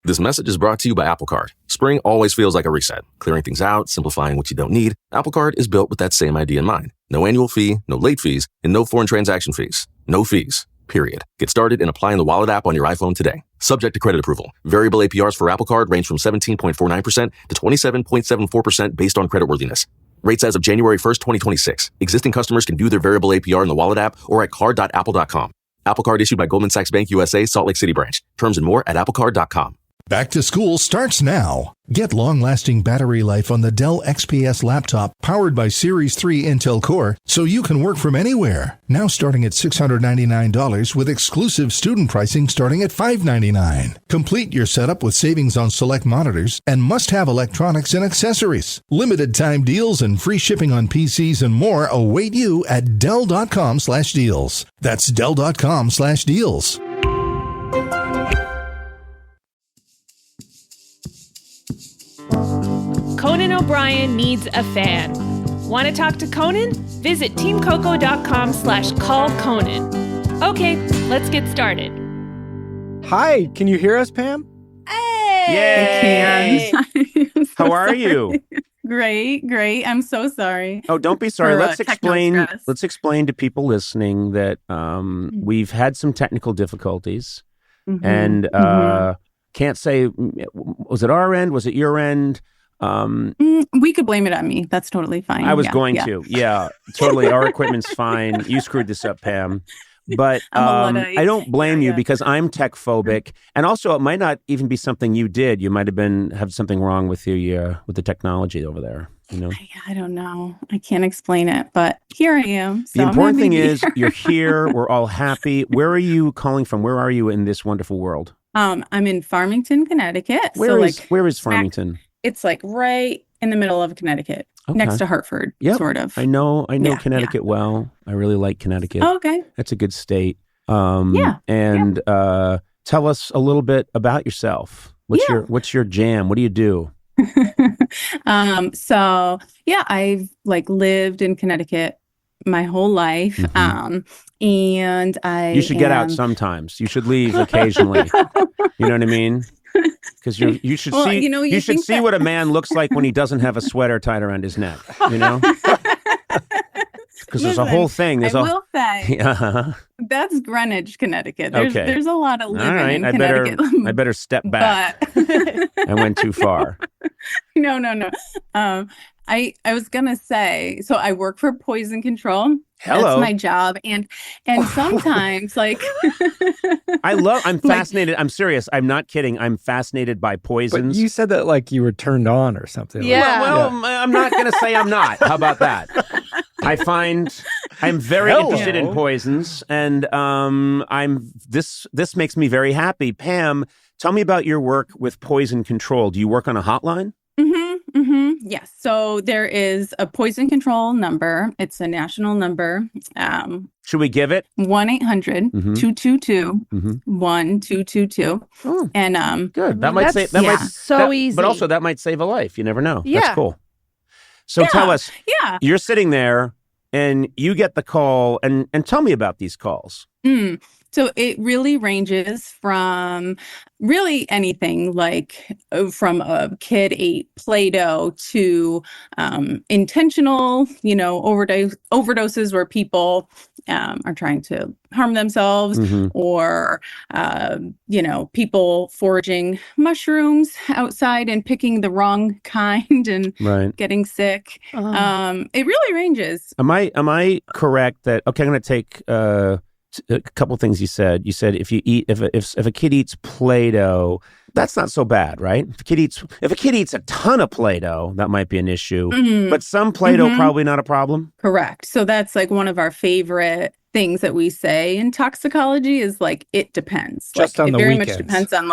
This message is brought to you by Apple Card. Spring always feels like a reset, clearing things out, simplifying what you don't need. Apple Card is built with that same idea in mind. No annual fee, no late fees, and no foreign transaction fees. No fees, period. Get started and apply in the Wallet app on your iPhone today. Subject to credit approval. Variable APRs for Apple Card range from 17.49% to 27.74% based on creditworthiness. Rates as of January 1st, 2026. Existing customers can view their variable APR in the Wallet app or at card.apple.com. Apple Card issued by Goldman Sachs Bank USA, Salt Lake City branch. Terms and more at applecard.com. Back to school starts now. Get long-lasting battery life on the Dell XPS laptop powered by Series 3 Intel Core so you can work from anywhere. Now starting at $699 with exclusive student pricing starting at $599. Complete your setup with savings on select monitors and must-have electronics and accessories. Limited time deals and free shipping on PCs and more await you at Dell.com/deals. That's Dell.com/deals. Conan O'Brien needs a fan. Want to talk to Conan? Visit teamcoco.com/callconan. Okay, let's get started. Hi, can you hear us, Pam? Hey! Yay! How are you? Great. I'm so sorry. Oh, don't be sorry. For, Let's explain. techno-stress. Let's explain to people listening that we've had some technical difficulties, and can't say. Was it our end? Was it your end? We could blame it on me. That's totally fine. I was going to. Yeah, totally. Our equipment's fine. You screwed this up, Pam. But I don't blame you because I'm tech phobic, and also it might not even be something you did. You might have something wrong with the technology over there. You know, I don't know. I can't explain it, but here I am. So the important thing is you're here. We're all happy. Where are you calling from? Where are you in this wonderful world? I'm in Farmington, Connecticut. Where is Farmington? It's like right in the middle of Connecticut, next to Hartford, sort of. I know Connecticut well. I really like Connecticut. Oh, okay. That's a good state. Tell us a little bit about yourself. What's your jam? What do you do? I've lived in Connecticut my whole life. And you should get out sometimes. You should leave occasionally. You know what I mean? Because you should see what a man looks like when he doesn't have a sweater tied around his neck. You know, because there's a whole thing. I will say that's Greenwich, Connecticut. There's a lot of living in Connecticut. I better step back. I went too far. No. I was gonna say, so I work for poison control. Hello. That's my job. And sometimes I'm fascinated. I'm serious. I'm not kidding. I'm fascinated by poisons. But you said that like you were turned on or something. Yeah. I'm not going to say I'm not. How about that? I'm very interested in poisons, and this makes me very happy. Pam, tell me about your work with poison control. Do you work on a hotline? Yes. So there is a poison control number. It's a national number. Should we give it? 1-800-222-1222. Oh, and good. That might save. Easy. But also that might save a life. You never know. Yeah. That's cool. So tell us. Yeah. You're sitting there and you get the call, and tell me about these calls. So it really ranges from really anything, like from a kid ate Play-Doh to intentional, overdoses where people are trying to harm themselves, or, people foraging mushrooms outside and picking the wrong kind and getting sick. It really ranges. Am I correct that, I'm going to take a couple things you said. You said if a kid eats Play-Doh, that's not so bad, right? If a kid eats a ton of Play-Doh, that might be an issue. But some Play-Doh probably not a problem. Correct. So that's like one of our favorite things that we say in toxicology is like it depends. Just on the weekends. Much depends on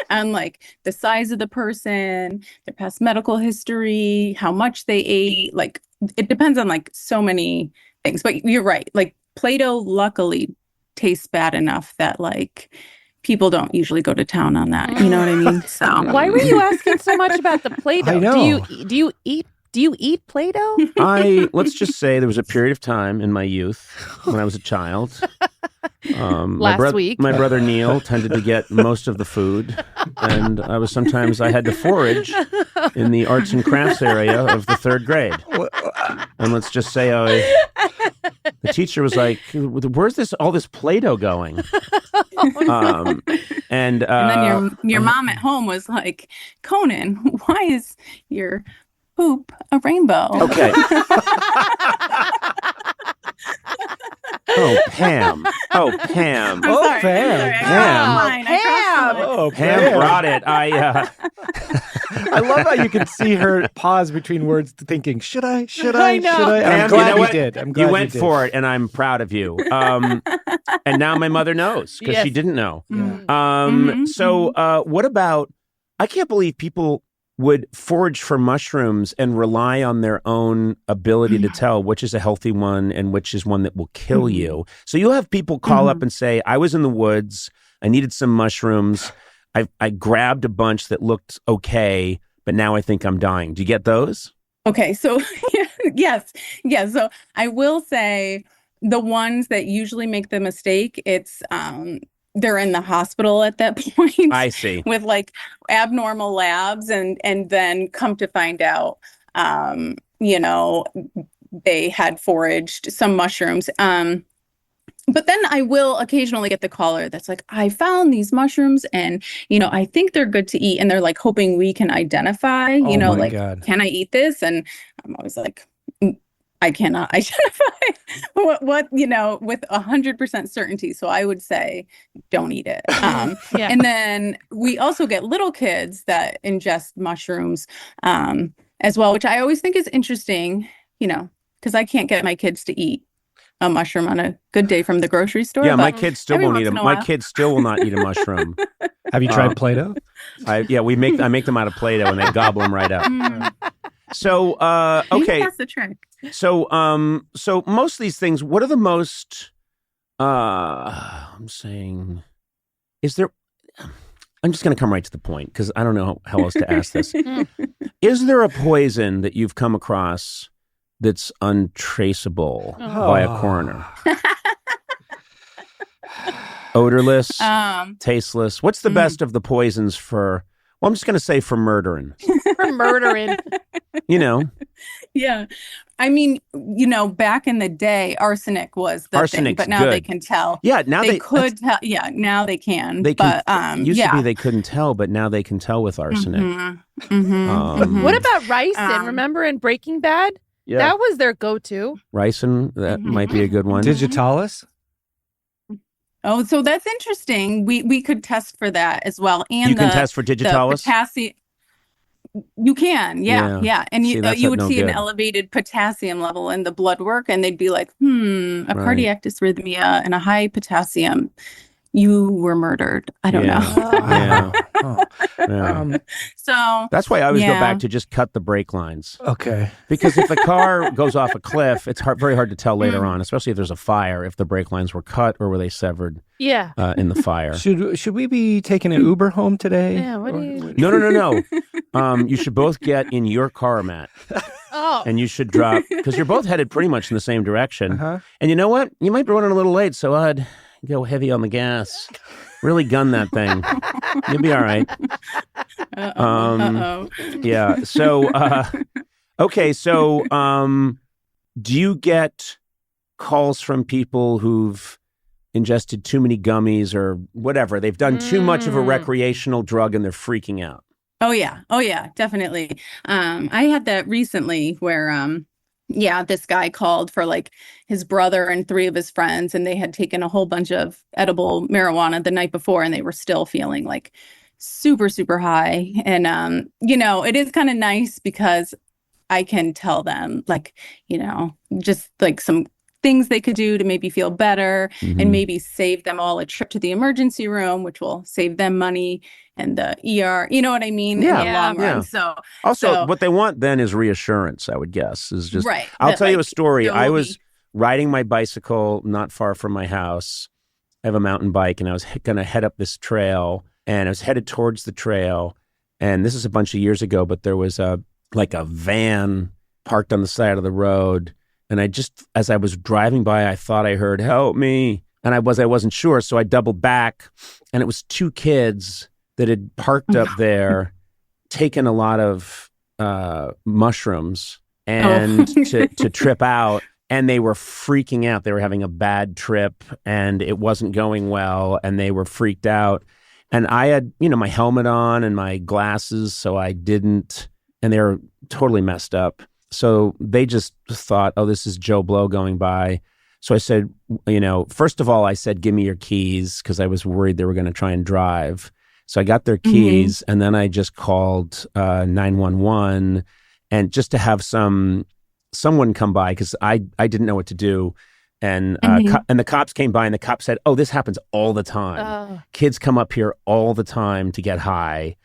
on the size of the person, their past medical history, how much they ate. Like it depends on so many things. But you're right. Like Play-Doh luckily tastes bad enough that people don't usually go to town on that. You know what I mean? So why were you asking so much about the Play-Doh? I know. Do you eat Do you eat Play-Doh? Let's just say there was a period of time in my youth when I was a child. Last week. My brother Neil tended to get most of the food, and I had to forage in the arts and crafts area of the third grade. And let's just say the teacher was like, "Where's all this Play-Doh going?" And then your mom at home was like, "Conan, why is your poop a rainbow?" Okay. Pam. I'm sorry. Pam. I'm sorry. Pam brought it. I love how you can see her pause between words, thinking, "Should I? Should I? I know. Should I?" Pam, I'm glad you know you what? did. I'm glad You went did. for it, and I'm proud of you. And now my mother knows because Yes. she didn't know. Mhm. So what about? I can't believe people would forage for mushrooms and rely on their own ability to tell which is a healthy one and which is one that will kill you. So you'll have people call up and say, "I was in the woods. I needed some mushrooms. I grabbed a bunch that looked okay, but now I think I'm dying." Do you get those? Okay, so yes. So I will say the ones that usually make the mistake, it's they're in the hospital at that point. I see. With like abnormal labs, and then come to find out, they had foraged some mushrooms. But then I will occasionally get the caller that's like, "I found these mushrooms and, I think they're good to eat." And they're like hoping we can identify, Oh my like, God. "Can I eat this?" And I'm always like, I cannot identify what with 100% certainty. So I would say don't eat it. Yeah. And then we also get little kids that ingest mushrooms as well, which I always think is interesting, because I can't get my kids to eat a mushroom on a good day from the grocery store. Yeah, but my kids still every won't eat once them. in a My while- kids still will not eat a mushroom. Have you tried Play-Doh? I make them out of Play-Doh and they gobble them right up. Mm, So maybe okay, that's the trick. so most of these things, what are the most? I'm saying, is there? I'm just going to come right to the point because I don't know how else to ask this. Is there a poison that you've come across that's untraceable by a coroner? Odorless, tasteless. What's the best of the poisons for? Well, I'm just going to say for murdering. For murdering. Yeah. I mean, back in the day, arsenic was the thing, Arsenic's but now they good. can tell. Yeah, now They could tell. Yeah, now they can. They can. But Used yeah. to be they couldn't tell, but now they can tell with arsenic. What about ricin? Um, Remember in Breaking Bad? Yeah, That was their go-to. ricin, that might be a good one. Digitalis? Oh, so that's interesting. We could test for that as well. And You can the- test for the digitalis? potassium. You can, yeah. And See, that's you would no see an good. elevated potassium level in the blood work, and they'd be like, a Right. cardiac dysrhythmia and a high potassium. You were murdered. I don't know. Yeah. Oh, Yeah. So That's why I always go yeah. back to just cut the brake lines. okay. Because if a car goes off a cliff, it's very hard to tell later on, especially if there's a fire, if the brake lines were cut or were they severed Yeah. in the fire. Should we be taking an Uber home today? Yeah, what do you... No. You should both get in your car, Matt, Oh. and you should drop, because you're both headed pretty much in the same direction. Uh-huh. And you know what? You might be running a little late, so I'd go heavy on the gas. Really gun that thing. You'll be all right. Uh-oh. Yeah. So, okay. So, do you get calls from people who've ingested too many gummies or whatever? They've done too much of a recreational drug and they're freaking out. Oh yeah, definitely. I had that recently where this guy called for like his brother and 3 of his friends, and they had taken a whole bunch of edible marijuana the night before, and they were still feeling like super, super high. And it is kind of nice because I can tell them like, just like some things they could do to maybe feel better and maybe save them all a trip to the emergency room, which will save them money and the ER, you know what I mean? Yeah, in the long run. yeah. So Also, what they want then is reassurance, I would guess, is just, right. I'll that, tell you a like, story. there I will was be- riding my bicycle not far from my house. I have a mountain bike and I was going to head up this trail and I was headed towards the trail. And this is a bunch of years ago, but there was a van parked on the side of the road. And as I was driving by, I thought I heard, help me. And I wasn't sure. So I doubled back, and it was 2 kids that had parked up there, taken a lot of mushrooms and to trip out. And they were freaking out. They were having a bad trip, and it wasn't going well, and they were freaked out. And I had, my helmet on and my glasses, so I didn't, and they were totally messed up. So they just thought, oh, this is Joe Blow going by. So I said, first of all, I said, give me your keys, because I was worried they were going to try and drive. So I got their keys, and then I just called 911, and just to have someone come by, because I didn't know what to do. And and the cops came by, and the cop said, oh, this happens all the time. Kids come up here all the time to get high,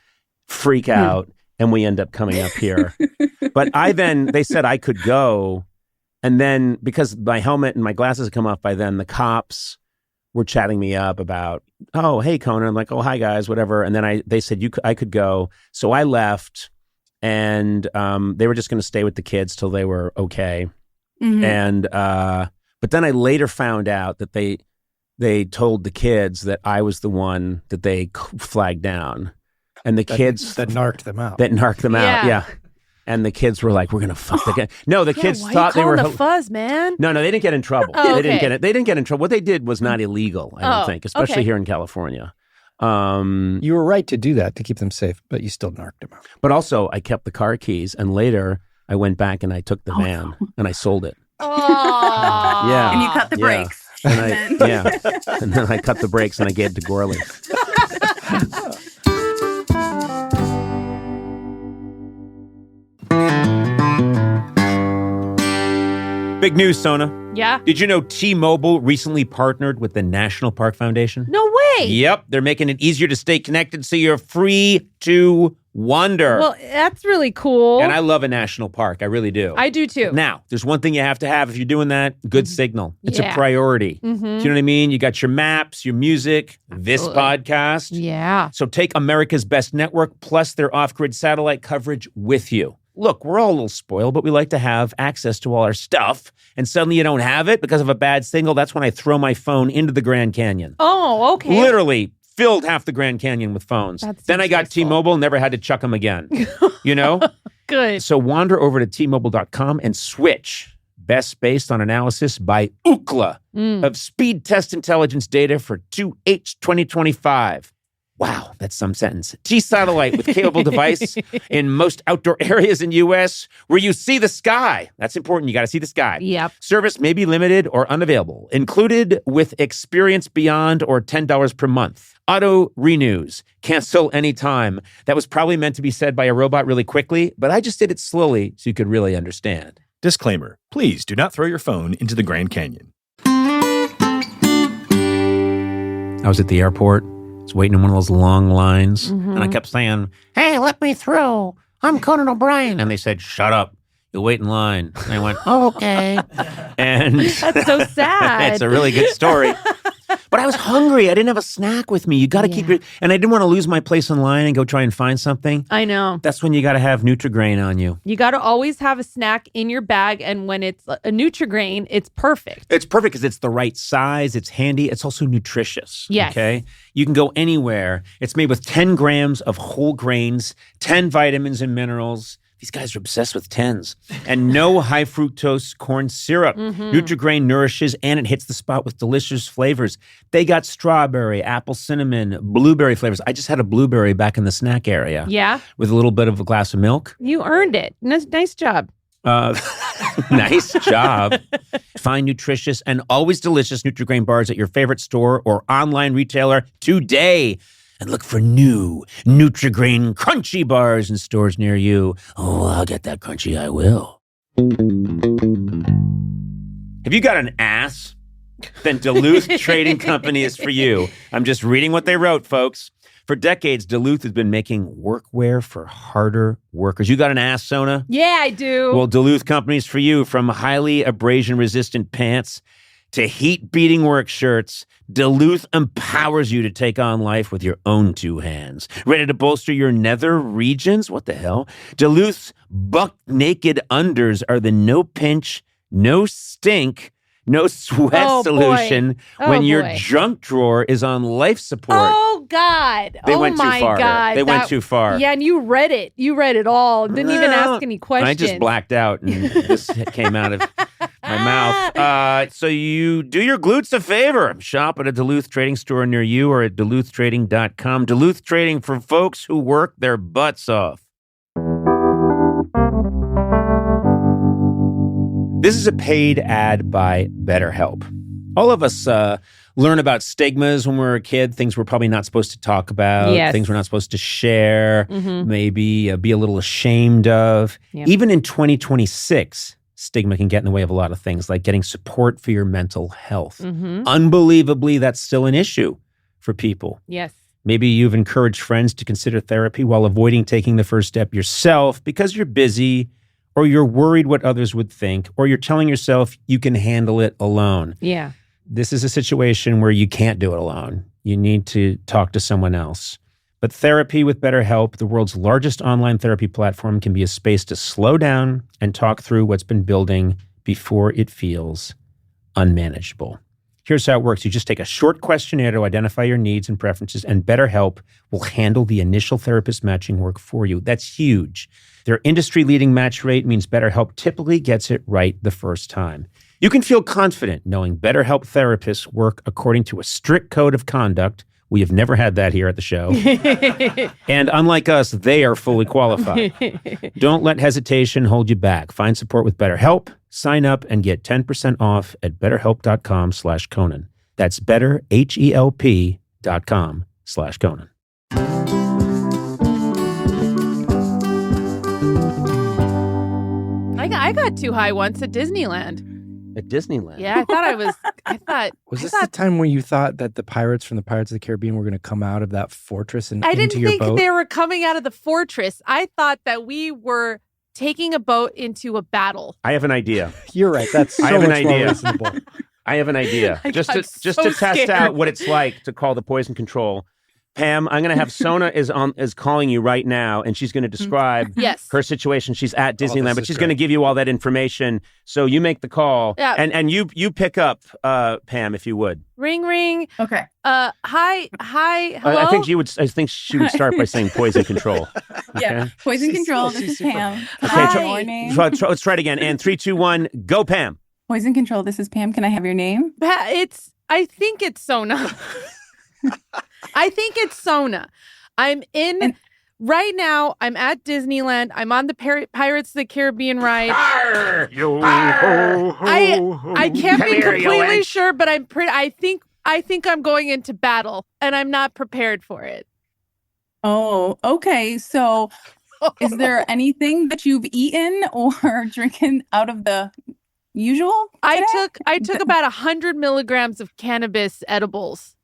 freak out, and we end up coming up here. But they said I could go. And then because my helmet and my glasses had come off by then, the cops were chatting me up about, oh, hey, Conan. I'm like, oh, hi, guys, whatever. And then they said I could go. So I left, and they were just going to stay with the kids till they were okay. And but then I later found out that they told the kids that I was the one that they flagged down, and the kids that narked them out. Yeah. And the kids were like, "We're gonna fuck the guy." No, the kids thought they were the fuzz, man. No, they didn't get in trouble. Oh, They didn't get in trouble. What they did was not illegal, I don't think, especially here in California. You were right to do that to keep them safe, but you still narked them out. But also, I kept the car keys, and later I went back and I took the van and I sold it. Oh, Yeah, And you cut the brakes. and then I cut the brakes and I gave it to Gorley. Big news, Sona. yeah. Did you know T-Mobile recently partnered with the National Park Foundation? No way. Yep, they're making it easier to stay connected so you're free to wander. Well, that's really cool. And I love a national park. I really do. I do too. Now, there's one thing you have to have if you're doing that, good signal. It's a Yeah. priority. Do you know what I mean? You got your maps, your music, this podcast. Yeah. So take America's Best Network plus their off-grid satellite coverage with you. Look, we're all a little spoiled, but we like to have access to all our stuff. And suddenly you don't have it because of a bad signal. That's when I throw my phone into the Grand Canyon. Oh, okay. Literally filled half the Grand Canyon with phones. Then I got wasteful. T-Mobile, never had to chuck them again. You know? Good. So wander over to T-Mobile.com and switch. Best based on analysis by Ookla of speed test intelligence data for 2H 2025. Wow, that's some sentence. T-Satellite with capable device in most outdoor areas in U.S. where you see the sky. That's important. You got to see the sky. Yep. Service may be limited or unavailable. Included with Experience Beyond or $10 per month. Auto renews. Cancel anytime. That was probably meant to be said by a robot really quickly, but I just did it slowly so you could really understand. Disclaimer, please do not throw your phone into the Grand Canyon. I was at the airport. I was waiting in one of those long lines, and I kept saying, "Hey, let me through. I'm Conan O'Brien." And they said, "Shut up. You'll wait in line." And I went, "Oh, okay." And That's so sad. it's a really good story. But I was hungry. I didn't have a snack with me. You got to keep it. And I didn't want to lose my place in line and go try and find something. I know. That's when you got to have Nutri-Grain on you. You got to always have a snack in your bag. And when it's a Nutri-Grain, it's perfect. It's perfect because it's the right size. It's handy. It's also nutritious. Yes. Okay. You can go anywhere. It's made with 10 grams of whole grains, 10 vitamins and minerals. These guys are obsessed with 10s. And no high fructose corn syrup. Nutri-Grain nourishes and it hits the spot with delicious flavors. They got strawberry, apple cinnamon, blueberry flavors. I just had a blueberry back in the snack area. Yeah. With a little bit of a glass of milk. You earned it. Nice job. Nice job. Find nutritious and always delicious Nutri-Grain bars at your favorite store or online retailer today. And look for new Nutri-Grain crunchy bars in stores near you. Oh, I'll get that crunchy, I will. Have you got an ass? Then Duluth Trading Company is for you. I'm just reading what they wrote, folks. For decades, Duluth has been making workwear for harder workers. You got an ass, Sona? Yeah, I do. Well, Duluth Company's for you. From highly abrasion-resistant pants to heat-beating work shirts, Duluth empowers you to take on life with your own two hands. Ready to bolster your nether regions? What the hell? Duluth's buck-naked unders are the no-pinch, no stink, no sweat solution when your junk drawer is on life support. Oh, God. They went too far. God. They went too far. Yeah, and you read it. You read it all. Didn't even ask any questions. I just blacked out and this came out of my mouth. So you do your glutes a favor. Shop at a Duluth trading store near you or at duluthtrading.com. Duluth Trading for folks who work their butts off. This is a paid ad by BetterHelp. All of us learn about stigmas when we were a kid, things we're probably not supposed to talk about, things we're not supposed to share, maybe be a little ashamed of. Yep. Even in 2026, stigma can get in the way of a lot of things, like getting support for your mental health. Unbelievably, that's still an issue for people. Yes. Maybe you've encouraged friends to consider therapy while avoiding taking the first step yourself because you're busy, or you're worried what others would think, or you're telling yourself you can handle it alone. Yeah. This is a situation where you can't do it alone. You need to talk to someone else. But therapy with BetterHelp, the world's largest online therapy platform, can be a space to slow down and talk through what's been building before it feels unmanageable. Here's how it works. You just take a short questionnaire to identify your needs and preferences, and BetterHelp will handle the initial therapist matching work for you. That's huge. Their industry-leading match rate means BetterHelp typically gets it right the first time. You can feel confident knowing BetterHelp therapists work according to a strict code of conduct. We have never had that here at the show. And unlike us, they are fully qualified. Don't let hesitation hold you back. Find support with BetterHelp. Sign up and get 10% off at betterhelp.com/Conan. That's betterhelp.com/Conan. I got too high once at Disneyland. At Disneyland? Yeah, I thought. Was this the time when you thought that the pirates from the Pirates of the Caribbean were going to come out of that fortress and into your boat? I didn't think they were coming out of the fortress. I thought that we were taking a boat into a battle. I have an idea. You're right. That's so I have an much more idea. reasonable. I have an idea. Just to test out what it's like to call the poison control. Pam, I'm going to have Sona is calling you right now, and she's going to describe her situation. She's at Disneyland, but she's going to give you all that information. So you make the call, and you pick up, Pam, if you would. Ring, ring. Okay. Hi, hello. I think she would start by saying poison control. Okay? Yeah, poison control. This is Pam. Can I have your name? Let's try it again. And 3, 2, 1, go, Pam. Poison control. This is Pam. Can I have your name? I think it's Sona. I think it's Sona. Right now, I'm at Disneyland. I'm on the Pirates of the Caribbean ride. I can't be completely sure, but I think I'm going into battle, and I'm not prepared for it. Oh, okay. So is there anything that you've eaten or drinking out of the usual today? I took about 100 milligrams of cannabis edibles.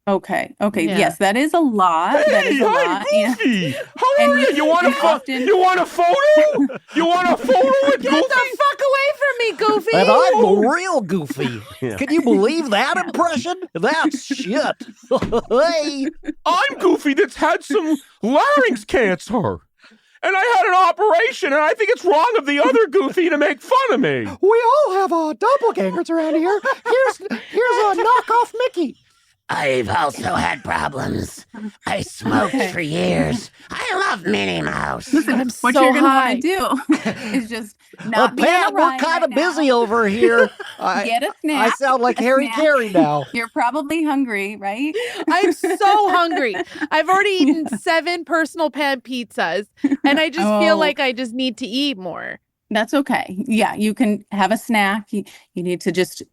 Okay. Yeah. Yes, that is a lot. That is a lot. Goofy. How are you? You want a photo? You want a photo with Get Goofy? the fuck away from me, Goofy! And I'm real goofy. Can you believe that impression? That's shit. Hey. I'm Goofy that's had some larynx cancer. And I had an operation, and I think it's wrong of the other Goofy to make fun of me. We all have doppelgangers around here. Here's a knockoff Mickey. I've also had problems. I smoked for years. I love Minnie Mouse. Listen, what you're going to want to do is just not be on a ride. We're kind of busy over here. Get a snack. I sound like Harry Carey now. You're probably hungry, right? I'm so hungry. I've already eaten 7 personal pan pizzas, and I just feel like I just need to eat more. That's okay. Yeah, you can have a snack. You need to just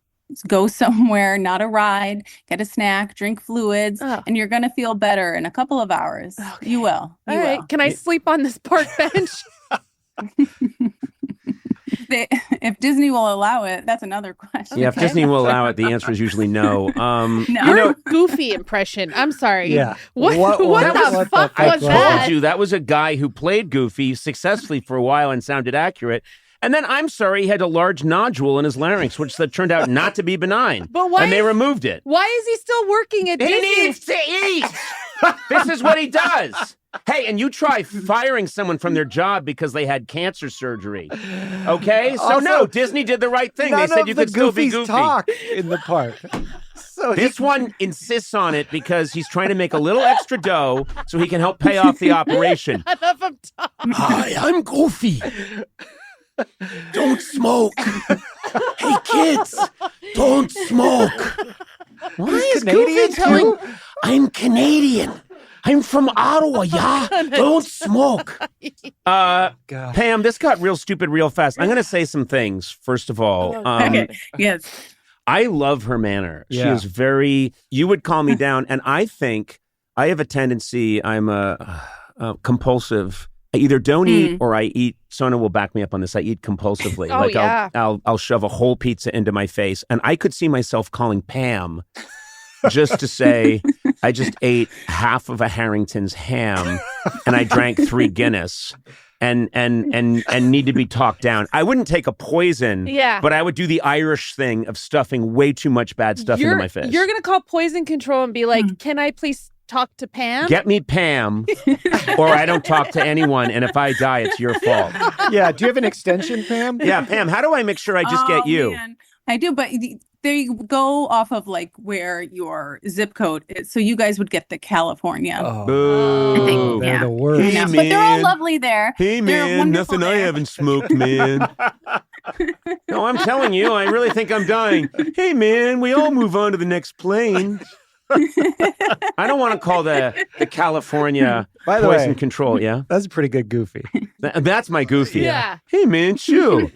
go somewhere, not a ride, get a snack, drink fluids, and you're going to feel better in a couple of hours. Okay. You will. All right. Can I sleep on this park bench? If Disney will allow it, that's another question. Yeah, if Disney will allow it, the answer is usually no. No. Your Goofy impression. I'm sorry. Yeah. What the fuck was I that? told you that was a guy who played Goofy successfully for a while and sounded accurate. And then, I'm sorry, he had a large nodule in his larynx, which that turned out not to be benign. But why? And they removed it. Why is he still working at He Disney? needs to eat. This is what he does. Hey, and you try firing someone from their job because they had cancer surgery. Okay? So Also, no, Disney did the right thing. They said you could still be goofy. Talk in the park. So this one insists on it because he's trying to make a little extra dough so he can help pay off the operation. Enough of Tom. Hi, I'm Goofy. Don't smoke. Hey, kids, don't smoke. Why is Canadian Goofy telling... I'm Canadian. I'm from Ottawa, yeah? Don't smoke. Pam, this got real stupid real fast. I'm going to say some things, first of all. Okay. Yes. I love her manner. She Yeah. is very... You would call me down, and I think I have a tendency, I'm a compulsive... I either don't eat or I eat. Sona will back me up on this. I eat compulsively. Oh, yeah. I'll shove a whole pizza into my face, and I could see myself calling Pam just to say I just ate half of a Harrington's ham and I drank 3 Guinness and need to be talked down. I wouldn't take a poison, but I would do the Irish thing of stuffing way too much bad stuff into my face. You're gonna call poison control and be like, "Can I please talk to Pam?" Get me Pam, or I don't talk to anyone, and if I die, it's your fault. Yeah. Do you have an extension, Pam? Yeah, Pam, how do I make sure I just get you? Man. I do, but they go off of like where your zip code is. So you guys would get the California. Boo. I think, They're yeah. the worst. I know, but they're all lovely there. Hey, They're man, wonderful nothing I there. haven't smoked, man. No, I'm telling you, I really think I'm dying. Hey, man, we all move on to the next plane. I don't want to call the California By the poison way, control, yeah? That's a pretty good Goofy. That's my Goofy. Yeah. Hey, man, shoo.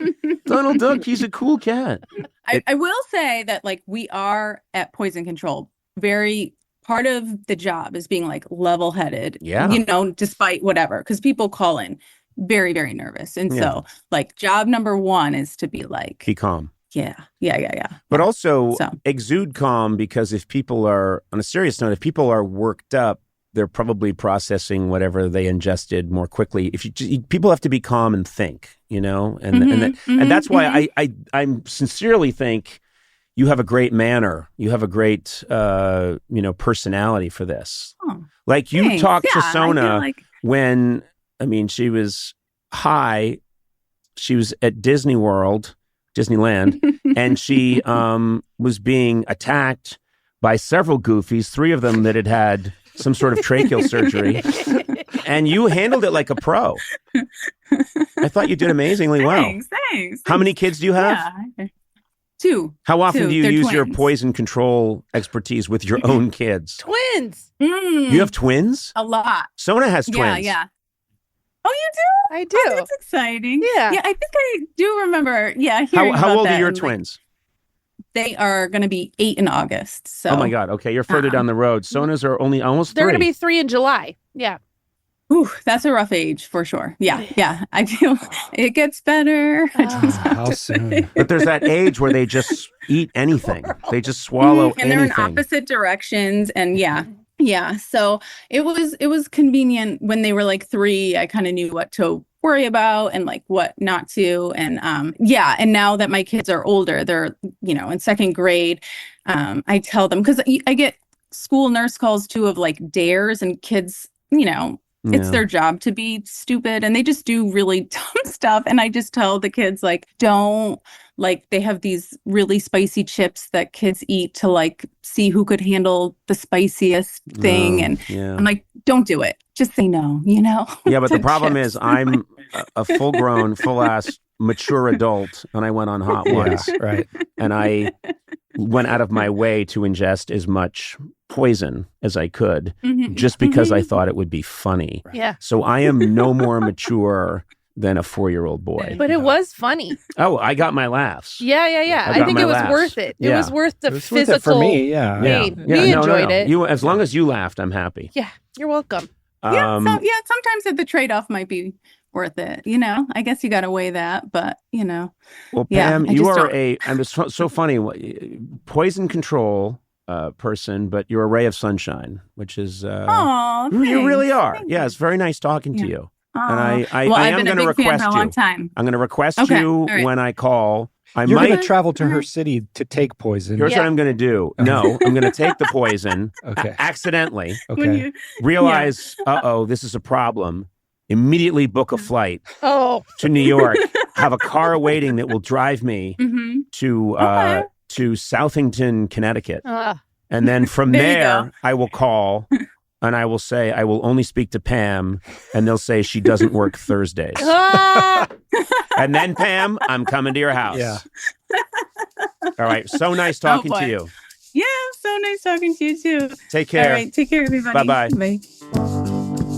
Donald Duck, he's a cool cat. I will say that like we are at poison control. Very part of the job is being like level-headed. Yeah. You know, despite whatever, because people call in very, very nervous. And so like job number 1 is to be like, Be calm. yeah. But also So. exude calm, because if people are, on a serious note, if people are worked up, they're probably processing whatever they ingested more quickly. If people have to be calm and think, you know, and that's why I sincerely think you have a great manner. You have a great, personality for this. Oh, like you thanks. talked to Yeah, I feel Sona like- when, she was high. She was at Disneyland, and she was being attacked by several goofies, 3 of them that had some sort of tracheal surgery, and you handled it like a pro. I thought you did amazingly well. Thanks. How many kids do you have? Yeah. 2. How often 2. do you They're use your twins. poison control expertise with your own kids? Twins. You have twins? A lot. Sona has twins. Yeah. Oh, you do? I do. Oh, that's exciting. Yeah. Yeah, I think I do remember. Yeah, hearing How about old that are your and, like, twins? they are going to be 8 in August. So. Oh my God. Okay, you're further down the road. Sona's are only almost 3. They're gonna be 3 in July. Yeah. Ooh, that's a rough age for sure. Yeah. I feel it gets better. I just have How to soon? say. But there's that age where they just eat anything. They just swallow and they're in anything. opposite directions, and yeah. So it was convenient when they were like 3. I kind of knew what to worry about and like what not to, and and now that my kids are older, they're in 2nd grade. I tell them, because I get school nurse calls too of like dares, and kids, it's their job to be stupid, and they just do really dumb stuff. And I just tell the kids, like, don't, like, they have these really spicy chips that kids eat to like see who could handle the spiciest thing. And I'm like, don't do it. Just say no, Yeah, but the problem chips. is I'm a full-grown, full-ass, mature adult, and I went on Hot Ones. Yeah, right. And I went out of my way to ingest as much poison as I could, just because I thought it would be funny. Yeah. So I am no more mature than a 4-year-old boy. But it was funny. Oh, I got my laughs. Yeah. I I got think my it was laughs. worth it. It Yeah. was worth the It was physical worth it for me, yeah. pain. Yeah, We no, enjoyed it. You, as long as you laughed, I'm happy. Yeah. You're welcome. Sometimes the trade-off might be worth it. I guess you got to weigh that, but Well, Yeah, Pam, I you just are don't- I'm just so funny. Poison control person, but you're a ray of sunshine, which is oh, you really are. Yeah, it's very nice talking to Yeah. you. And I I've am been going to a big fan request for a you. long time. I'm going to request Okay, you all right. when I call. You're going to travel to her city to take poison. Here's what I'm going to do. No, I'm going to take the poison Okay. accidentally. Okay. Realize, this is a problem. Immediately book a flight Oh. to New York. Have a car waiting that will drive me Mm-hmm. to Southington, Connecticut. And then from There you there, go. I will call and I will say, I will only speak to Pam. And they'll say she doesn't work Thursdays. And then, Pam, I'm coming to your house. Yeah. All right. So nice talking boy. to you. Yeah, so nice talking to you too. Take care. All right, take care, everybody. Bye-bye. Bye.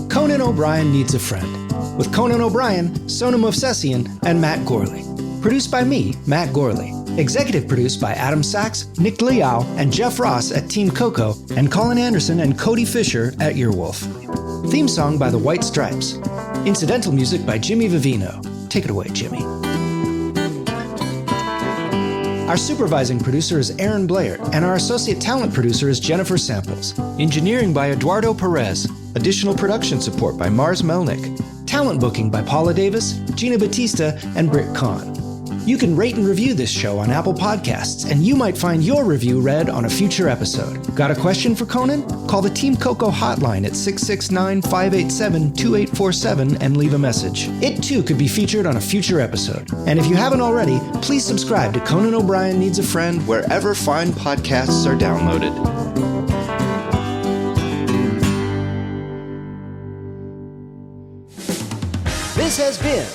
Conan O'Brien Needs a Friend, with Conan O'Brien, Sona Movsesian, and Matt Gorley. Produced by me, Matt Gorley. Executive produced by Adam Sachs, Nick Liao, and Jeff Ross at Team Coco, and Colin Anderson and Cody Fisher at Earwolf. Theme song by The White Stripes. Incidental music by Jimmy Vivino. Take it away, Jimmy. Our supervising producer is Aaron Blair, and our associate talent producer is Jennifer Samples. Engineering by Eduardo Perez. Additional production support by Mars Melnick. Talent booking by Paula Davis, Gina Batista, and Britt Kahn. You can rate and review this show on Apple Podcasts, and you might find your review read on a future episode. Got a question for Conan? Call the Team Coco hotline at 669-587-2847 and leave a message. It too could be featured on a future episode. And if you haven't already, please subscribe to Conan O'Brien Needs a Friend wherever fine podcasts are downloaded. This has been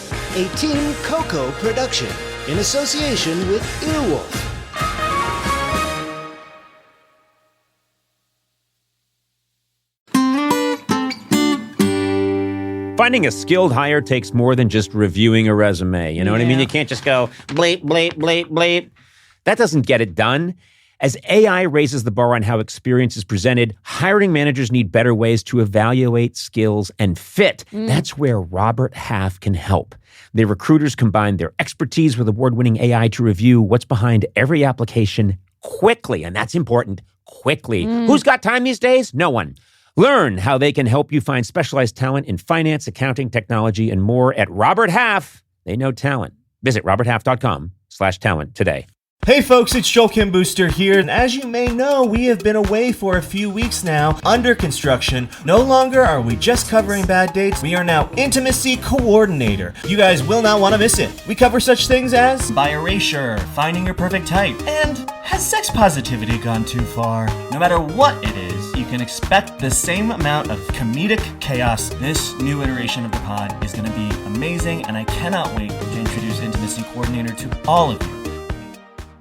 a Team Coco production in association with Earwolf. Finding a skilled hire takes more than just reviewing a resume. You know what I mean? You can't just go bleep, bleep, bleep, bleep. That doesn't get it done. As AI raises the bar on how experience is presented, hiring managers need better ways to evaluate skills and fit. That's where Robert Half can help. Their recruiters combine their expertise with award-winning AI to review what's behind every application quickly, and that's important, quickly. Who's got time these days? No one. Learn how they can help you find specialized talent in finance, accounting, technology, and more at Robert Half. They know talent. Visit roberthalf.com/talent today. Hey folks, it's Joel Kim Booster here, and as you may know, we have been away for a few weeks now, under construction. No longer are we just covering bad dates, we are now Intimacy Coordinator. You guys will not want to miss it. We cover such things as by erasure, finding your perfect type, and has sex positivity gone too far? No matter what it is, you can expect the same amount of comedic chaos. This new iteration of the pod is going to be amazing, and I cannot wait to introduce Intimacy Coordinator to all of you.